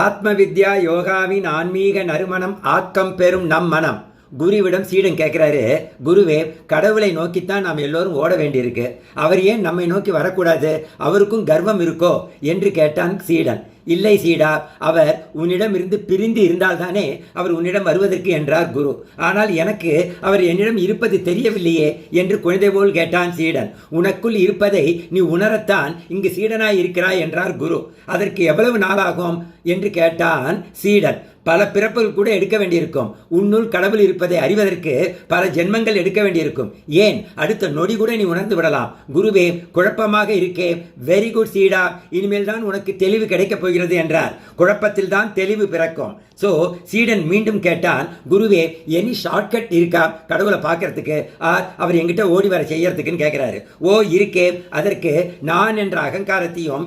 ஆத்ம வித்யா யோகாவின் ஆன்மீக நறுமணம் ஆக்கம் பெறும் நம் மனம். குருவிடம் சீடன் கேட்குறாரு, குருவே, கடவுளை நோக்கித்தான் நாம் எல்லோரும் ஓட வேண்டியிருக்கு, அவர் ஏன் நம்மை நோக்கி வரக்கூடாது? அவருக்கும் கர்வம் இருக்கோ என்று கேட்டான் சீடன். இல்லை சீடா, அவர் உன்னிடமிருந்து பிரிந்து இருந்தால்தானே அவர் உன்னிடம் வருவதற்கு என்றார் குரு. ஆனால் எனக்கு அவர் என்னிடம் இருப்பது தெரியவில்லையே என்று குழந்தை போல் கேட்டான் சீடன். உனக்குள் இருப்பதை நீ உணரத்தான் இங்கு சீடனாய் இருக்கிறாய் என்றார் குரு. அதற்கு எவ்வளவு நாளாகும் என்று கேட்டான் சீடன். பல பிறப்புகள் கூட எடுக்க வேண்டியிருக்கும். உன்னுள் கடவுள் இருப்பதை அறிவதற்கு பல ஜென்மங்கள் எடுக்க வேண்டியிருக்கும். ஏன் அடுத்த நொடி கூட நீ உணர்ந்து விடலாம். குருவே, குழப்பமாக இருக்கே. வெரி குட் சீடா, இனிமேல் தான் உனக்கு தெளிவு கிடைக்கப் போகிறது என்றார். குழப்பத்தில் தான் தெளிவு பிறக்கும். ஸோ சீடன் மீண்டும் கேட்டான், குருவே, எனி ஷார்ட்கட் இருக்கா கடவுளை பார்க்கறதுக்கு, அவர் எங்கிட்ட ஓடி வர செய்யறதுக்குன்னு கேட்குறாரு. ஓ இருக்கே. அதற்கு நான் என்ற அகங்காரத்தையும்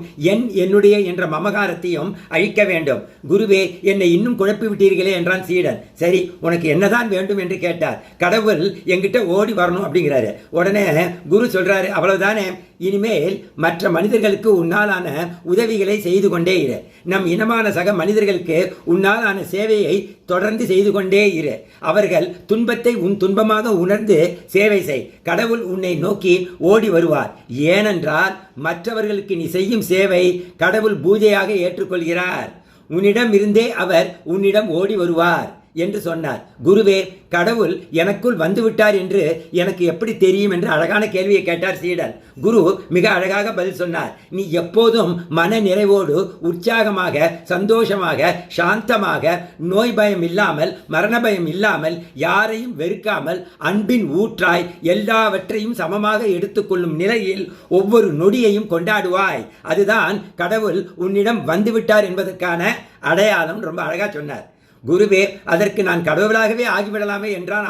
என்னுடைய என்ற மமகாரத்தையும் அழிக்க வேண்டும். குருவே, என்னை இன்னும் குழப்பி விட்டீர்களே என்றான் சீடன். சரி, உனக்கு என்னதான் வேண்டும் என்று கேட்டார். கடவுள் எங்கிட்ட ஓடி வரணும் அப்படிங்கிறாரு. உடனே குரு சொல்றாரு, அவ்வளவுதானே, இனிமேல் மற்ற மனிதர்களுக்கு உன்னாலான உதவிகளை செய்து கொண்டே இரு. நம் இனமான சக மனிதர்களுக்கு உன்னாலான சேவையை தொடர்ந்து செய்து கொண்டே இரு. அவர்கள் துன்பத்தை உன் துன்பமாக உணர்ந்து சேவை செய். கடவுள் உன்னை நோக்கி ஓடி வருவார். ஏனென்றால் மற்றவர்களுக்கு நீ செய்யும் சேவை கடவுள் பூஜையாக ஏற்றுக்கொள்கிறார். உன்னிடம் இருந்தே அவர் உன்னிடம் ஓடி வருவார் என்று சொன்னார். குருவே, கடவுள் எனக்குள் வந்துவிட்டார் என்று எனக்கு எப்படி தெரியும் என்று அழகான கேள்வியை கேட்டார் சீடன். குரு மிக அழகாக பதில் சொன்னார். நீ எப்போதும் மன நிறைவோடு உற்சாகமாக சந்தோஷமாக சாந்தமாக நோய் பயம் இல்லாமல் மரண பயம் இல்லாமல் யாரையும் வெறுக்காமல் அன்பின் ஊற்றாய் எல்லாவற்றையும் சமமாக எடுத்துக்கொள்ளும் நிலையில் ஒவ்வொரு நொடியையும் கொண்டாடுவாய். அதுதான் கடவுள் உன்னிடம் வந்துவிட்டார் என்பதற்கான அடையாளம். ரொம்ப அழகா சொன்னார். குருவே, அதற்கு நான் கடவுளாகவே ஆகிவிடலாமே என்றான்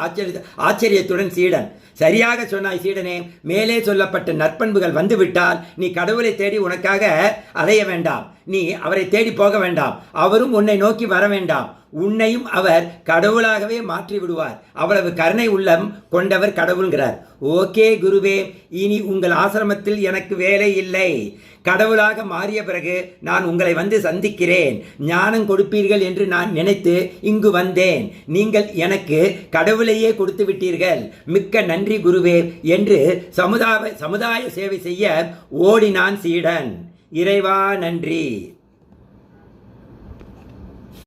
ஆச்சரியத்துடன் சீடன். சரியாக சொன்னாய் சீடனே. மேலே சொல்லப்பட்ட நற்பண்புகள் வந்துவிட்டால் நீ கடவுளை தேடி உனக்காக அலைய வேண்டாம். நீ அவரை தேடி போக வேண்டாம். அவரும் உன்னை நோக்கி வர வேண்டாம். உன்னையும் அவர் கடவுளாகவே மாற்றி விடுவார். அவ்வளவு கருணை உள்ளம் கொண்டவர் கடவுள்கிறார். ஓகே குருவே, இனி உங்கள் ஆசிரமத்தில் எனக்கு வேலை இல்லை. கடவுளாக மாறிய பிறகு நான் உங்களை வந்து சந்திக்கிறேன். ஞானம் கொடுப்பீர்கள் என்று நான் நினைத்து இங்கு வந்தேன். நீங்கள் எனக்கு கடவுளையே கொடுத்து விட்டீர்கள். மிக்க நன்றி குருவே என்று சமுதாய சேவை செய்ய ஓடினான் சீடன். இறைவா நன்றி.